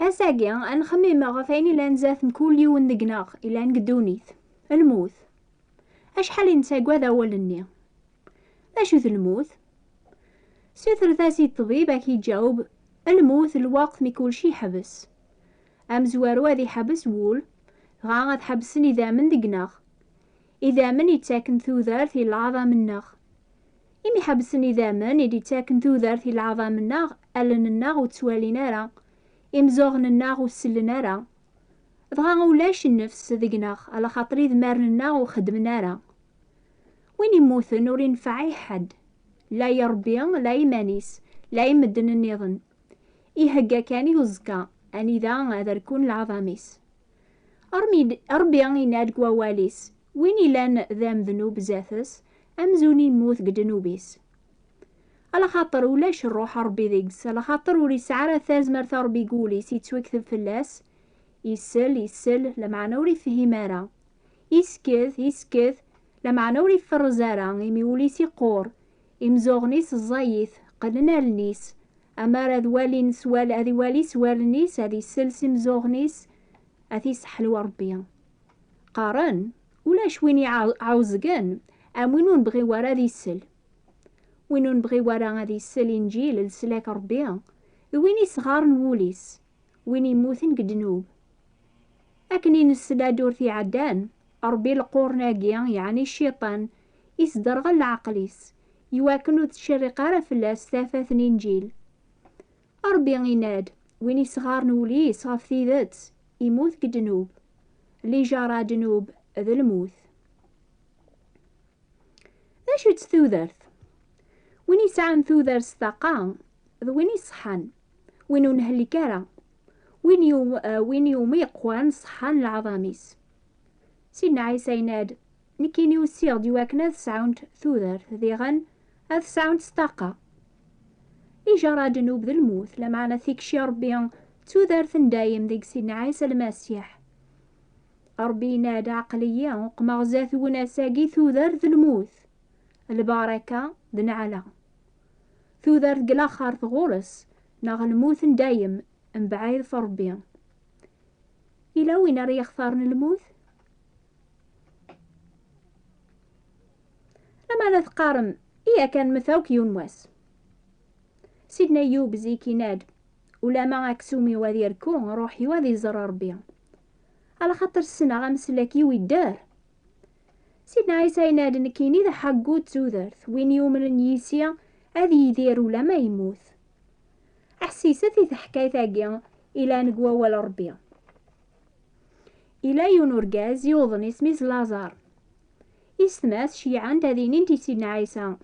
أساقي نخمم غفاين إلا نزاث كل يوم دقناغ إلا نقدونيث الموت. أشحال نساقوا هذا أولني؟ أشو الموت؟ سيثر ثاسي الطبيب كي يجاوب الموت الوقت ميكول شي حبس. أمزوارو هذي حبس وول غاد حبسني إذا من دقناغ إذا من يتاكن ثوذار في العظام الناغ إمي حبسني إذا من يتاكن ثوذار في العظام الناغ ألن الناغ وتسوالي نارا إمزوغن الناغ وسل نارا دغا ولاش النفس دقناغ على خاطري ذمارن الناغ وخدم نارا وين يموثن ور ينفع حد لا يربي لا يمانيس لا يمدن النظن إيهقا كان يوزكا أني ذا ركون العظاميس أربي يناد قواليس وين إلان ذام ذنوب زاثس أمزوني يموت قدنوبيس على خاطر ولاش الروح ربي ذيقس على خاطر ولي سعر ثازمر ثربي قوليس يتوكثب فلاس يسل لمعنى وري فهمارا يسكث لمعنى وري فرزارا يميوليس يقور يمزوغنيس الزايث قلنا النيس أمار ذوالي سوال هذي والي سوال النيس هذي السلس مزوغنيس أثي سحلو ربيا قارن ولاش وين عاوزقن وينون بغي ورا ذي السل وينون بغي ورا هذي السل إنجيل السلاك ربيا وين صغار نوليس وين يموتن قدنوب أكني نسلا دور في عدان أربي القورناقيا يعني الشيطان يصدر العقليس يواكنو تشري قارة فلاس ثافات نينجيل أربي يناد وين يصغار نوليس غف ذات يموت قدنوب لي جارا دنوب ذا الموت. اشو تثوذرث وين يسعان ثوذر ستاقا وين يصحان وين نهلي كارا وين يوم يقوان صحان العظاميس سيدنا عيسى يناد نكيني وسيغ ديواكنا ثسعون ثوذر ذي غن ثسعون ستاقا إجارة دنوب ذا الموت لمعنى ثيك شي ربي ثوذر ثندايم ذيك سيدنا عيسى المسيح ربي نادى عقليا وقمغ زاث وناساقي ثوذر ذا الموت البركة ذنعلا ثوذر قلاخر ثغورس ناغ الموت ندايم بعيد فربي إلا وين راه يختارن الموت لما نثقارم إيا كان مثاوك يونواس سيدنا يوب زيكي ناد ولا ما أكسومي وذي ركون روحي وذي زر ربي على خاطر السنة غمسلاكي ويدار سيدنا عيسى يناد نكيني ذا حقو تسوذرث وين يومن يسيا أذي يدير ولا ما يموت أحسيستي تحكاي ثاقيا إلى نقوى ولا ربيا إلى يونورغاز يوضن اسميس لازار يسماس شيعان تاذين انتي سيدنا عيسى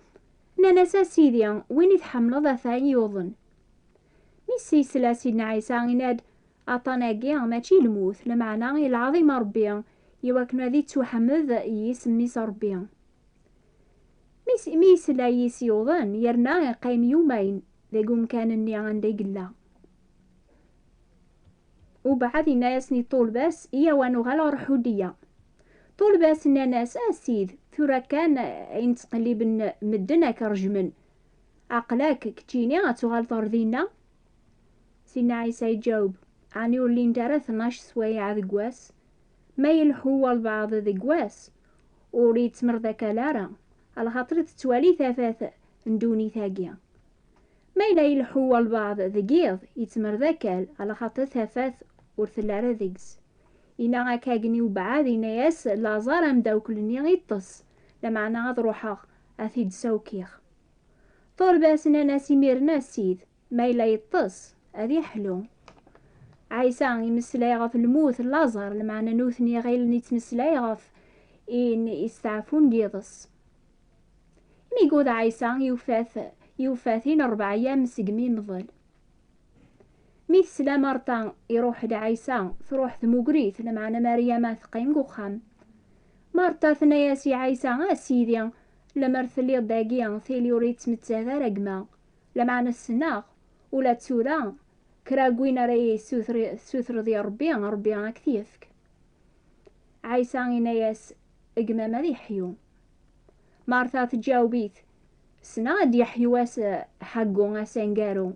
ناناسا سيديا وين يتحمل ذا ثاني يوضن ميسي سلا سيدنا عيسى يناد أطاناقيا ماشي الموت لمعنى العظيم ربيا يواكنا ذي تحمل يسميس ربيا ميس لا يسيوضن يرنا قيم يومين ذاقوم كان اني عندي قلا وبعد ناسني طول باس إيا وانو غالا رحودية طول باس ناس أسيد ثورا كان ينتقلب مدنا كرجمن عقلاك كتيني غتغال طردينا سينا عيسى يجاوب عني ولين دارا 12 سوايع ذقواس ما يلحو البعض ذقواس وريد تمر ذاك لارا على خاطر تتوالي ثاثاث ندوني ثاقيا ما إلا يلحو البعض ذقيض يتمر ذاكال على خاطر ثاثاث ورثلارا ذقس إنا غاكاقني وبعاد إنا ياس لازار مداوكلني غيطس لمعنى غاد روحا أثيد سوكيخ طول باسنا ناسي ميرنا السيد ما إلا يطس أذي حلو عيسى يمسلاي غف الموت لازار لمعنى نوثني غير نتمسلاي غف إن يستعفون قيضس ميقود عيسى يوفاثين 4 أيام سقمي مظل مثل مرتا يروح دا عيسى تروح ثموقريت لمعنى مريم ثقيم قخام مرتا ثنياسي عيسى سيديا لمرثلي الداقيا ثيلي وريت متساذا رقما لمعنى السناغ ولا تسورا كراقوين راي سوثر ذي ربي كثيفك عيسى يناياس اقما ماذي حيو مارتا تجاوبيت سناد يحيواس حقو غاسانقارو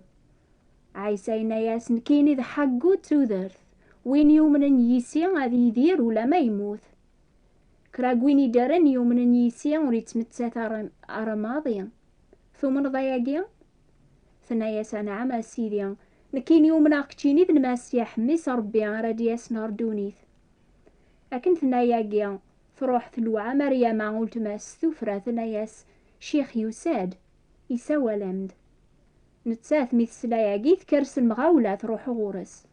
عيسينا ياسن كيني ذا حقو تودرث وين يومن يسي غادي يدير ولا ما يموت. كراكوين يدارن يومن يسي وريت متسات أرماضيا ثم ضياقيا ثنا ياسا نعم سيديا نكين يومنا قتيني ذن ماسيح ميس ربي رادي ياسنا ردونيث. لكن ثنا ياقيا تروح ثلوعة مريم قلت ماس ثفرة ثنا ياس شيخ يساد يسوى لمد نتساث مثل ياقي تكرس المغاولة تروح غورس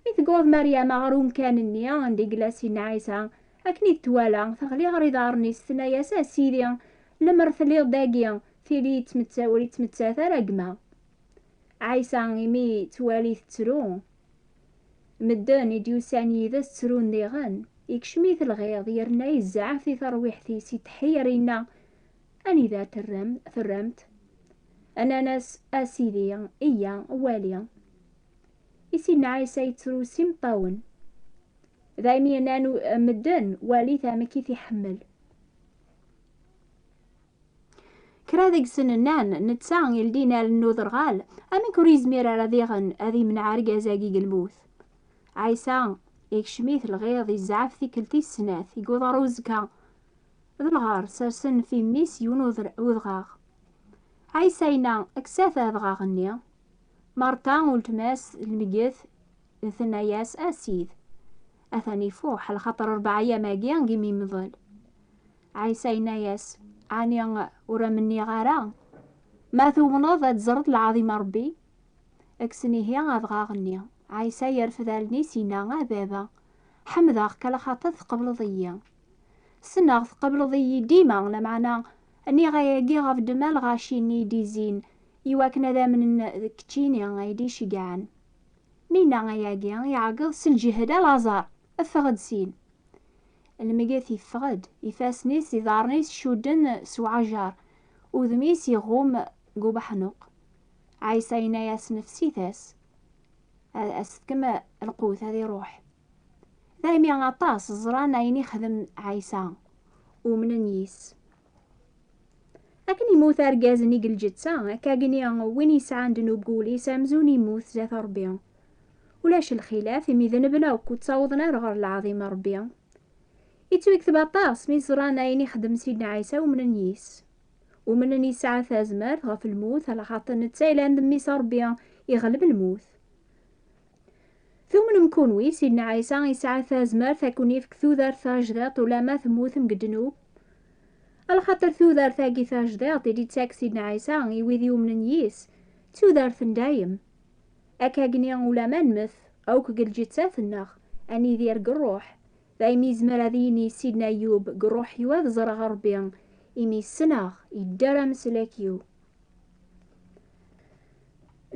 يثقوض مريم غروم كان النيا عندي جلاسي نعيسة أكني توالا ثغلي غري دارنيس ثنا ياس سيديا لمرثلي داقيا ثيلي تمتا ولي تمتا ثرقما عيسى يمي توالي ترو مدان يديوساني ذا ترون ديغان يكشميث الغيظ يرنا يزعف في ثرويحتي سي تحيرينا أني ذا ثرمت أنا ناس أسيديا إيا واليا يسينا عيسى يترو سمطاون ذايمي نانو مدان والي ثامكي يحمل كرادك سننان نتسان يلدينا للنوذر غال أمن كوريز ميرا رذيغن أذي من عارقة زاقيق الموث عيسى يكشميث الغيظ يزعف ثيكلتي السناث يقوض روزكا ذا الغار سرسن في ميس وذغاغ عيسينا أكساثا ذغاغنيا مارتان ولتماس المقيث ثناياس أسيد أثاني فوح الخطر 4 أيام أجيان قيمي مظل عيسينا ياس عني ورا مني غارا ما ثومنوض تزرد العظيم ربي اكسني هي غاغنيا عيسى يرفض سينا بابا حمداغ كلا خاطث قبل ضيا سناغ قبل ضي ديما لمعنا اني غايقي غاف دمال غاشيني ديزين يواكنا ذا من كتيني غايدي شقعان نينا غايقي يعقض سلجهد الازار افغد سين المقاث يفغد يفاسنيس يضارنيس شودن سوعجار وذميس يغوم قوب حنق عيسينا ياس نفسي ثاس كما القوت هذه روح ذايمي غطاس زران عيني خدم عيسى ومن نيس لكن يموت أرقازني قل جتسا كاقني وين يسعان دنو بقولي سامزوني يموت ذات ربيا ولاش الخلاف يمي ذنبنا وكو تصاوضنا رغر العظيم ربيا يتويكتب عطاس مي زران عيني خدم سيدنا عيسى ومن نيس ومن نيس عاث أزمار غف الموت على خاطر نتسايلان دمي ربيا يغلب الموت ثم نمكونوي سيدنا عيسى يسعى ثازمار ثاكوني فك ثوذار ثاجداط ولا ما ثموث مقدنوب على خاطر ثوذار ثاقي ثاجداط يدي تاك سيدنا عيسى يويذيو من نيس ثوذار ثندايم أكاقني ولا ما نمث أو كقل جتساث النخ أني ذير قروح ذايمي زمرذيني سيدنا أيوب قروح يواذ زرع غربيا إمي السناخ يدرى مسلاكيو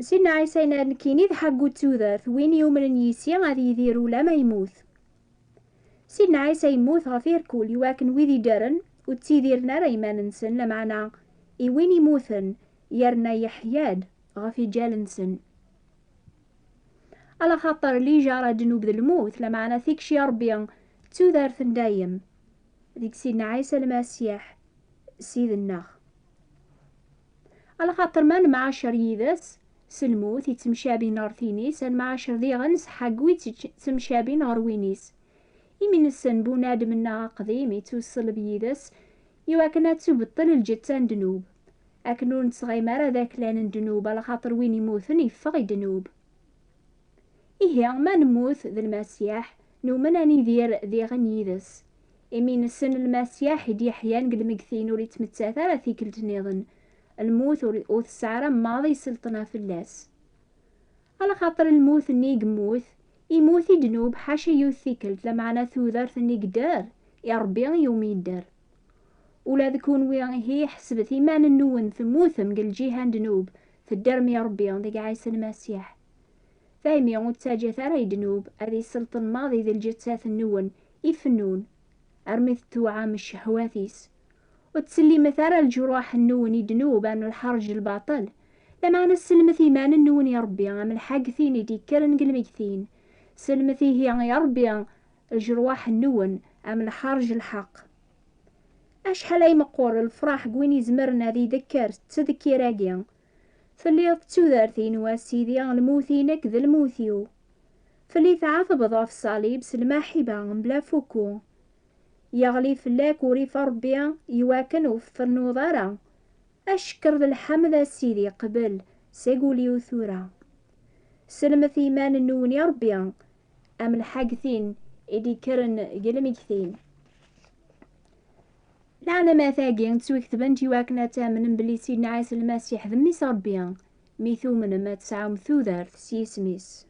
سيدنا عيسى نكيني ذا حقو تودرث وين يوم يسيا غادي يديرو لا ما يموت سيدنا عيسى يموت غفير كول يواكن ويذي درن وتسيديرنا ريما ننسن لمعنا وين يموثن يرنا يحياد غفي جالنسن على خاطر لي جارة جنوب ذا الموت لمعنا ثيك شي ربيا تودرث دايم ذيك سيدنا عيسى المسيح سيد النخ على خاطر ما نمعاشر يذس سلموت يتمشابي نار ثينيس المعاشر ذي غنس حقوي تمشابي نار وينيس يمين السن بوناد منا قديم يتوصل بيدس يواكنا تبطل الجتان دنوب أكنون نتصغي مارا ذاك لان دنوب على خاطر وين يموثن يفغي دنوب إيه ما نموت ذا المسيح نومناني ذي غنيدس يمين السن المسيح يدي حيان قد مقثين وريت متساثرة ثيكل تنيضن الموت والسعرة ماضي سلطنا في اللاس على خاطر الموت النيق يموت يدنوب حاشا يوثيكلت لمعنا ثوذر ثنيق دار يا ربي يوم يدار ولا ذكون ويان هي حسبت إيمان النون ثموثم قل جيهان دنوب في الدرم يا ربي ذيك عيسى المسيح فايمي وتاجة ثري دنوب هذه السلطن ماضي ذي الجتساث النون يفنون أرمث توعام الشهواثيس وتسلي مثار الجروح النون يدنوب من الحرج الباطل لما نسلم ثيمان النون يا ربي من حق ثين ديكرن قلمكثين سلمثي هي يا ربي الجروح النون من الحرج الحق أشحال أي مقور الفرح قوين يزمرنا ذي ذكر تذكي راقيا فاللي تودارثين واسيدي الموثينك ذا الموثيو، فاللي تعاثب ضاف الصليب سلماحبة بلا فوكو، يغلي فلاك وريف ربي يواكن وفر نوضارا، أشكر ذا الحمد سيدي قبل سيقولي وثورا، سلمت إيمان النون يا ربي أم الحاقثين إدي كرن قلمكثين. لعنا ما ثاقي نتسوي كتبنتي واكنا تامن بلي سيدنا عيسى المسيح ذمي ربي ميثو من ما تسعى مثوذر سيسميس.